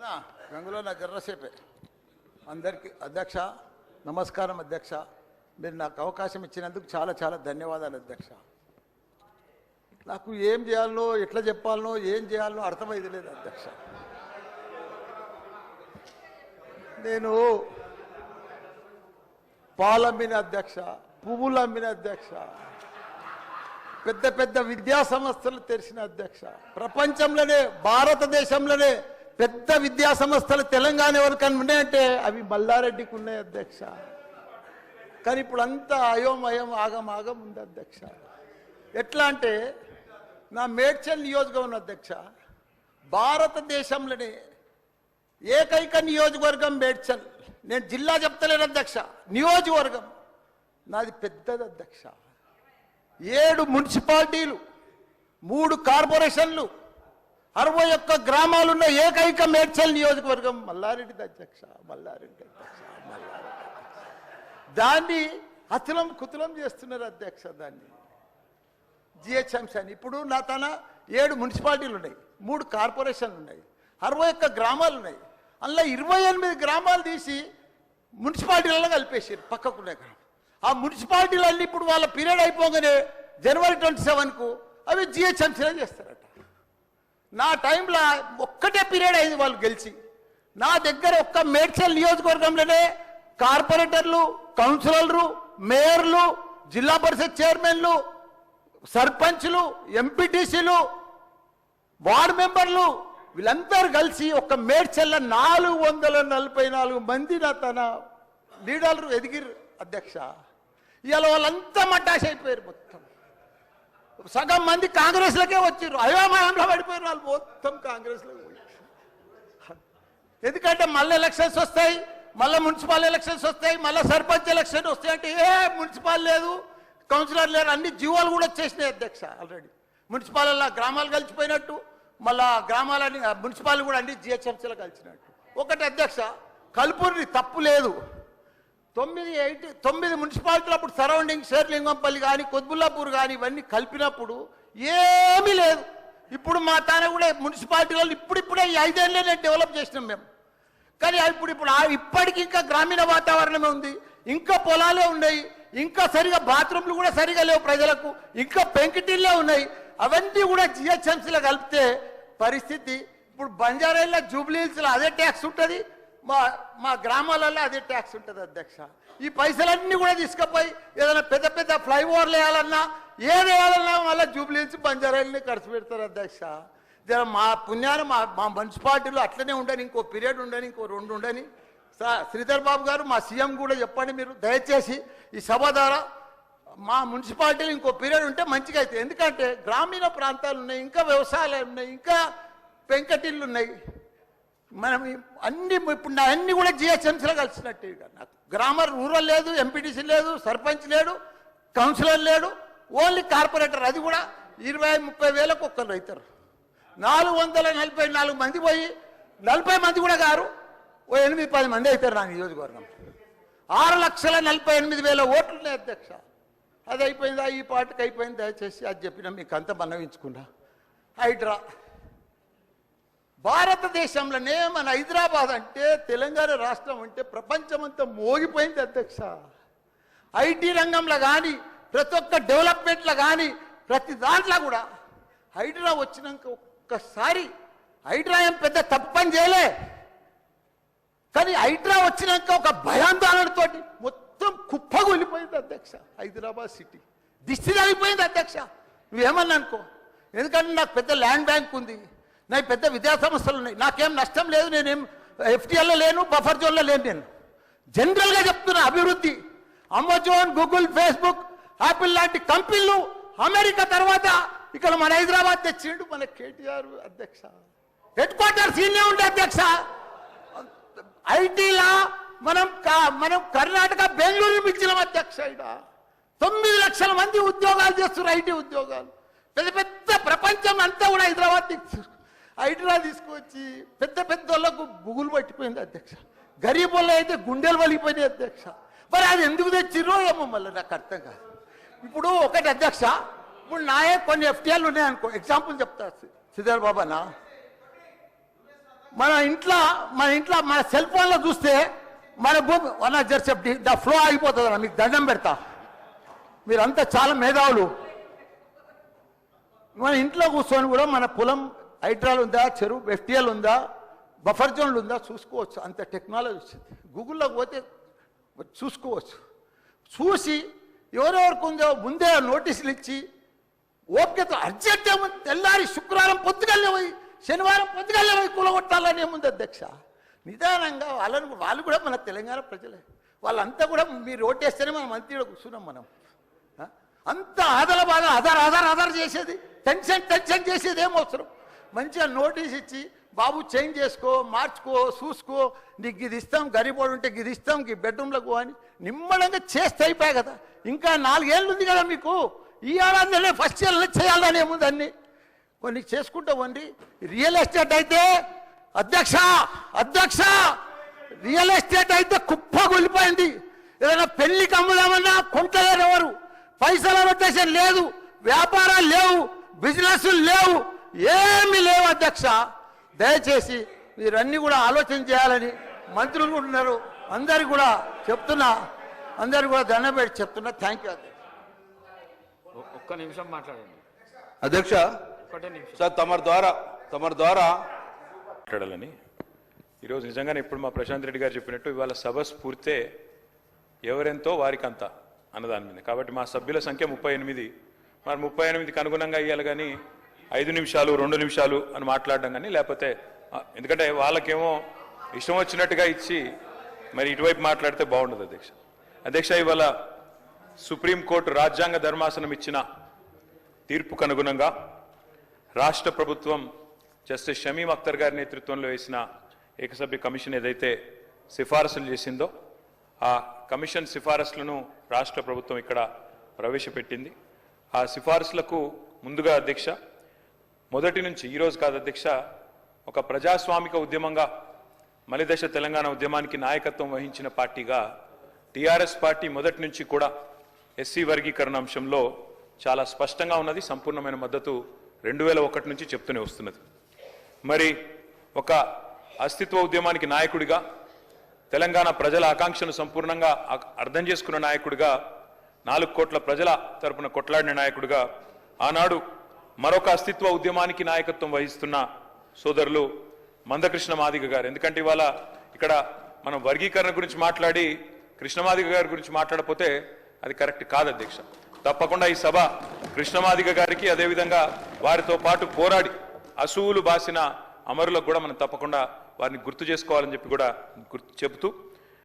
గంగులో నా జర్రసేపే అందరికీ అధ్యక్ష నమస్కారం అధ్యక్ష. మీరు నాకు అవకాశం ఇచ్చినందుకు చాలా చాలా ధన్యవాదాలు అధ్యక్ష. నాకు ఏం చేయాలనో ఎట్లా చెప్పాలనో ఏం చేయాలనో అర్థమైంది లేదు అధ్యక్ష. నేను పాలమ్మిన అధ్యక్ష, పువ్వులు అమ్మిన అధ్యక్ష, పెద్ద పెద్ద విద్యా సంస్థలు తెరిచిన అధ్యక్ష. ప్రపంచంలోనే భారతదేశంలోనే పెద్ద విద్యా సంస్థలు తెలంగాణ ఎవరికన్నా ఉన్నాయంటే అవి మల్లారెడ్డికి ఉన్నాయి అధ్యక్ష. కానీ ఇప్పుడు అంతా అయోమయం ఆగం ఉంది అధ్యక్ష. ఎట్లా అంటే నా మేడ్చల్ నియోజకవర్గం అధ్యక్ష, భారతదేశంలోనే ఏకైక నియోజకవర్గం మేడ్చల్. నేను జిల్లా చెప్తలేను అధ్యక్ష, నియోజకవర్గం నాది పెద్దది అధ్యక్ష. 7 మున్సిపాలిటీలు, 3 కార్పొరేషన్లు, 61 గ్రామాలున్న ఏకైక మేడ్చల్ నియోజకవర్గం మల్లారెడ్డి అధ్యక్ష. మల్లారెడ్డి దాన్ని అతులం కుతులం చేస్తున్నారు అధ్యక్ష. దాన్ని జిహెచ్ఎంసీ అని ఇప్పుడు నా తన 7 మున్సిపాలిటీలు ఉన్నాయి, 3 కార్పొరేషన్లు ఉన్నాయి, 61 గ్రామాలు ఉన్నాయి. అందులో 28 గ్రామాలు తీసి మున్సిపాలిటీలలో కలిపేసారు పక్కకునే గ్రామం. ఆ మున్సిపాలిటీలన్నీ ఇప్పుడు వాళ్ళ పీరియడ్ అయిపోగానే జనవరి 27కు అవి జిహెచ్ఎంసీలో చేస్తారట. నా టైంలో ఒక్కటే పీరియడ్ అయింది వాళ్ళు గెలిచి. నా దగ్గర ఒక్క మేడ్చల్ నియోజకవర్గంలోనే కార్పొరేటర్లు, కౌన్సిలర్లు, మేయర్లు, జిల్లా పరిషత్ చైర్మన్లు, సర్పంచ్లు, ఎంపీటీసీలు, వార్డు మెంబర్లు వీళ్ళందరూ కలిసి ఒక మేడ్చల్ల 444 మంది నా తన లీడర్లు ఎదిగిరు అధ్యక్ష. ఇవాళ వాళ్ళంతా మటాష్ అయిపోయారు. మొత్తం సగం మంది కాంగ్రెస్లకే వచ్చారు. అయోమయంలో పడిపోయారు వాళ్ళు మొత్తం కాంగ్రెస్లో. ఎందుకంటే మళ్ళీ ఎలక్షన్స్ వస్తాయి, మళ్ళీ మున్సిపల్ ఎలక్షన్స్ వస్తాయి, మళ్ళీ సర్పంచ్ ఎలక్షన్ వస్తాయి అంటే ఏ మున్సిపల్ లేదు, కౌన్సిలర్ లేరు, అన్ని జీవోలు కూడా వచ్చేసినాయి అధ్యక్ష. ఆల్రెడీ మున్సిపాలలో గ్రామాలు కలిసిపోయినట్టు, మళ్ళా గ్రామాలని మున్సిపాలిటీ కూడా అన్ని జిహెచ్ఎంసీలో కలిసినట్టు. ఒకటి అధ్యక్ష, కల్పూరి తప్పు లేదు. 9 మున్సిపాలిటీలు అప్పుడు సరౌండింగ్ షేర్లింగంపల్లి కానీ కొద్బుల్లాపూర్ కానీ ఇవన్నీ కలిపినప్పుడు ఏమీ లేదు. ఇప్పుడు మా తాన కూడా మున్సిపాలిటీలలో ఇప్పుడే ఈ 5 ఏళ్ళనే డెవలప్ చేసినాం మేము. కానీ ఇప్పుడు ఇప్పటికి ఇంకా గ్రామీణ వాతావరణమే ఉంది, ఇంకా పొలాలే ఉన్నాయి, ఇంకా సరిగా బాత్రూమ్లు కూడా సరిగా లేవు ప్రజలకు, ఇంకా పెంకిటిల్లే ఉన్నాయి. అవన్నీ కూడా జిహెచ్ఎంసీలో కలిపితే పరిస్థితి ఇప్పుడు బంజారాయిల్లో జూబ్లీహిల్స్లో అదే ట్యాక్స్ ఉంటుంది, మా గ్రామాలలో అదే ట్యాక్స్ ఉంటుంది అధ్యక్ష. ఈ పైసలన్నీ కూడా తీసుకుపోయి ఏదైనా పెద్ద పెద్ద ఫ్లైఓవర్లు వేయాలన్నా ఏది వేయాలన్నా మళ్ళీ జూబ్లీహిల్స్ బంజారాయిల్ని ఖర్చు పెడతారు అధ్యక్ష. మా పుణ్యాన్ని మా మున్సిపాలిటీలో అట్లనే ఉండని, ఇంకో పీరియడ్ ఉండని, ఇంకో 2 ఉండని. శ్రీధర్ బాబు గారు మా సీఎం కూడా చెప్పండి మీరు దయచేసి ఈ సభ ద్వారా మా మున్సిపాలిటీలు ఇంకో పీరియడ్ ఉంటే మంచిగా అవుతుంది. ఎందుకంటే గ్రామీణ ప్రాంతాలు ఉన్నాయి, ఇంకా వ్యవసాయాలు ఉన్నాయి, ఇంకా పెంకటిళ్ళు ఉన్నాయి. మనం అన్ని ఇప్పుడు నా అన్ని కూడా జిహెచ్ఎంసీలో కలిసినట్టు. నాకు గ్రామర్ రూరల్ లేదు, ఎంపీటీసీ లేదు, సర్పంచ్ లేడు, కౌన్సిలర్ లేడు, ఓన్లీ కార్పొరేటర్. అది కూడా 20-30 వేలకు ఒక్కరు అవుతారు. 444 మంది పోయి 40 మంది కూడా గారు 8-10 మంది అవుతారు నా నియోజకవర్గం. 6,48,000 ఓట్లు ఉన్నాయి అధ్యక్ష. అది అయిపోయిందా, ఈ పార్టీకి అయిపోయింది. దయచేసి అది చెప్పినా మీకు అంత మనవించుకున్నా. హైడ్రా భారతదేశంలోనే మన హైదరాబాద్ అంటే తెలంగాణ రాష్ట్రం అంటే ప్రపంచమంతా మోగిపోయింది అధ్యక్ష. ఐటీ రంగంలో కానీ ప్రతి ఒక్క డెవలప్మెంట్లో కానీ ప్రతి దాంట్లో కూడా హైడ్రా వచ్చినాక ఒక్కసారి హైడ్రా ఏం పెద్ద తప్పని చేయలే, కానీ హైడ్రా వచ్చినాక ఒక భయాందోళనతో మొత్తం కుప్పగొలిపోయింది అధ్యక్ష. హైదరాబాద్ సిటీ దిష్టి తగిలిపోయింది అధ్యక్ష. నువ్వేమన్నా అనుకో, ఎందుకంటే నాకు పెద్ద ల్యాండ్ బ్యాంక్ ఉంది, నాకు పెద్ద విద్యా సంస్థలు ఉన్నాయి, నాకేం నష్టం లేదు, నేనేం ఎఫ్టీఎల్లో లేను, బఫర్ జోన్లో లేను. నేను జనరల్గా చెప్తున్నా, అభివృద్ధి అమెజాన్, గూగుల్, ఫేస్బుక్, యాపిల్ లాంటి కంపెనీలు అమెరికా తర్వాత ఇక్కడ మన హైదరాబాద్ తెచ్చిండు మన కేటీఆర్ అధ్యక్ష. హెడ్ క్వార్టర్స్ ఈయనే ఉండే అధ్యక్ష. ఐటీలా మనం కర్ణాటక బెంగళూరు మించిన అధ్యక్ష. ఇక్కడ 9 లక్షల మంది ఉద్యోగాలు చేస్తున్నారు, ఐటీ ఉద్యోగాలు. పెద్ద పెద్ద ప్రపంచం అంతా కూడా హైదరాబాద్ హైడ్రా తీసుకొచ్చి పెద్ద పెద్ద వాళ్ళకు బుగులు పట్టిపోయింది అధ్యక్ష. గరీబ్ వాళ్ళు అయితే గుండెలు వలిగిపోయినాయి అధ్యక్ష. మరి అది ఎందుకు తెచ్చిర్రో ఏమో మళ్ళీ నాకు అర్థం కాదు. ఇప్పుడు ఒకటి అధ్యక్ష, ఇప్పుడు నాయే కొన్ని ఎఫ్టీఎల్ ఉన్నాయనుకో, ఎగ్జాంపుల్ చెప్తా శ్రీధర్ బాబానా. మన ఇంట్లో మన సెల్ ఫోన్లో చూస్తే మన భూమి వన్ జర్సెప్ ద ఫ్లో అయిపోతుంది అన్న, మీకు దండం పెడతా. మీరంతా చాలా మేధావులు. మన ఇంట్లో కూర్చొని కూడా మన పొలం హైడ్రాల్ ఉందా, చెరువు ఎఫ్టీఎల్ ఉందా, బఫర్ జోన్లు ఉందా చూసుకోవచ్చు. అంత టెక్నాలజీ వచ్చింది. గూగుల్లోకి పోతే చూసుకోవచ్చు. చూసి ఎవరెవరికి ఉందో ముందే నోటీసులు ఇచ్చి ఓపికతో అర్జెంట్ ఏముంది, తెల్లారి శుక్రవారం పొద్దుగల్లే పోయి శనివారం పొద్దుగల్లే పోయి కూలగొట్టాలని ఏముంది అధ్యక్ష. నిదానంగా వాళ్ళు కూడా మన తెలంగాణ ప్రజలే. వాళ్ళంతా కూడా మీరు ఓటేస్తేనే మనం మంత్రిలో కూర్చున్నాం. మనం అంత ఆదల బాగా ఆధార్ చేసేది, టెన్షన్ చేసేది ఏం అవసరం. మంచిగా నోటీస్ ఇచ్చి బాబు చేంజ్ చేసుకో, మార్చుకో, చూసుకో, నీకు ఇది ఇస్తాం, గరీబోడు ఉంటే ఇది ఇస్తాం, ఈ బెడ్రూమ్లకు అని నిమ్మడంగా చేస్తే అయిపోయాయి కదా. ఇంకా 4 ఏళ్ళు ఉంది కదా మీకు. ఈ ఏడాదిలోనే ఫస్ట్ ఇయర్లో చేయాలని ఏముంది అన్ని కొన్ని చేసుకుంటా ఉండి. రియల్ ఎస్టేట్ అయితే అధ్యక్ష రియల్ ఎస్టేట్ అయితే కుప్ప కొలిపోయింది. ఏదైనా పెళ్లికి అమ్ముదామన్నా కొంటలేరు ఎవరు. పైసల రొటేషన్ లేదు, వ్యాపారాలు లేవు, బిజినెస్ లేవు, ఏమీ లేవు అధ్యక్ష. దయచేసి మీరన్నీ కూడా ఆలోచన చేయాలని మంత్రులు ఉన్నారు. అందరికి కూడా చెప్తున్నా, అందరికి కూడా దండం పెట్టి చెప్తున్నా. థ్యాంక్ యూ అధ్యక్ష. ఒక్క నిమిషం మాట్లాడండి అధ్యక్ష. ఒకటే నిమిషం సార్ తమరి ద్వారా మాట్లాడాలని. ఈరోజు నిజంగానే ఇప్పుడు మా ప్రశాంత్ రెడ్డి గారు చెప్పినట్టు ఇవాళ సభ స్ఫూర్తే ఎవరెంతో వారికంతా అన్నదాని మీద. కాబట్టి మా సభ్యుల సంఖ్య 38. మరి 38కి అనుగుణంగా ఇవ్వాలి కానీ 5 నిమిషాలు 2 నిమిషాలు అని మాట్లాడడం కానీ, లేకపోతే ఎందుకంటే వాళ్ళకేమో ఇష్టం వచ్చినట్టుగా ఇచ్చి మరి ఇటువైపు మాట్లాడితే బాగుండదు అధ్యక్ష. ఇవాళ సుప్రీంకోర్టు రాజ్యాంగ ధర్మాసనం ఇచ్చిన తీర్పుకు అనుగుణంగా రాష్ట్ర ప్రభుత్వం జస్టిస్ షమీం అఖ్తర్ గారి నేతృత్వంలో వేసిన ఏకసభ్య కమిషన్ ఏదైతే సిఫారసులు చేసిందో ఆ కమిషన్ సిఫారసులను రాష్ట్ర ప్రభుత్వం ఇక్కడ ప్రవేశపెట్టింది. ఆ సిఫారసులకు ముందుగా అధ్యక్ష, మొదటి నుంచి ఈరోజు కాదు అధ్యక్ష, ఒక ప్రజాస్వామిక ఉద్యమంగా మలిదశ తెలంగాణ ఉద్యమానికి నాయకత్వం వహించిన పార్టీగా టీఆర్ఎస్ పార్టీ మొదటి నుంచి కూడా ఎస్సీ వర్గీకరణ అంశంలో చాలా స్పష్టంగా ఉన్నది. సంపూర్ణమైన మద్దతు 2001 నుంచి చెప్తూనే వస్తున్నది. మరి ఒక అస్తిత్వ ఉద్యమానికి నాయకుడిగా, తెలంగాణ ప్రజల ఆకాంక్షను సంపూర్ణంగా అర్థం చేసుకున్న నాయకుడిగా, 4 కోట్ల ప్రజల తరపున కొట్లాడిన నాయకుడిగా, ఆనాడు మరొక అస్తిత్వ ఉద్యమానికి నాయకత్వం వహిస్తున్న సోదరులు మందకృష్ణ మాదిగ గారు. ఎందుకంటే ఇవాళ ఇక్కడ మనం వర్గీకరణ గురించి మాట్లాడి కృష్ణమాదిగ గారి గురించి మాట్లాడకపోతే అది కరెక్ట్ కాదు అధ్యక్ష. తప్పకుండా ఈ సభ కృష్ణమాదిగ గారికి, అదేవిధంగా వారితో పాటు పోరాడి అసూలు బాసిన అమరులకు కూడా మనం తప్పకుండా వారిని గుర్తు చేసుకోవాలని చెప్పి కూడా చెబుతూ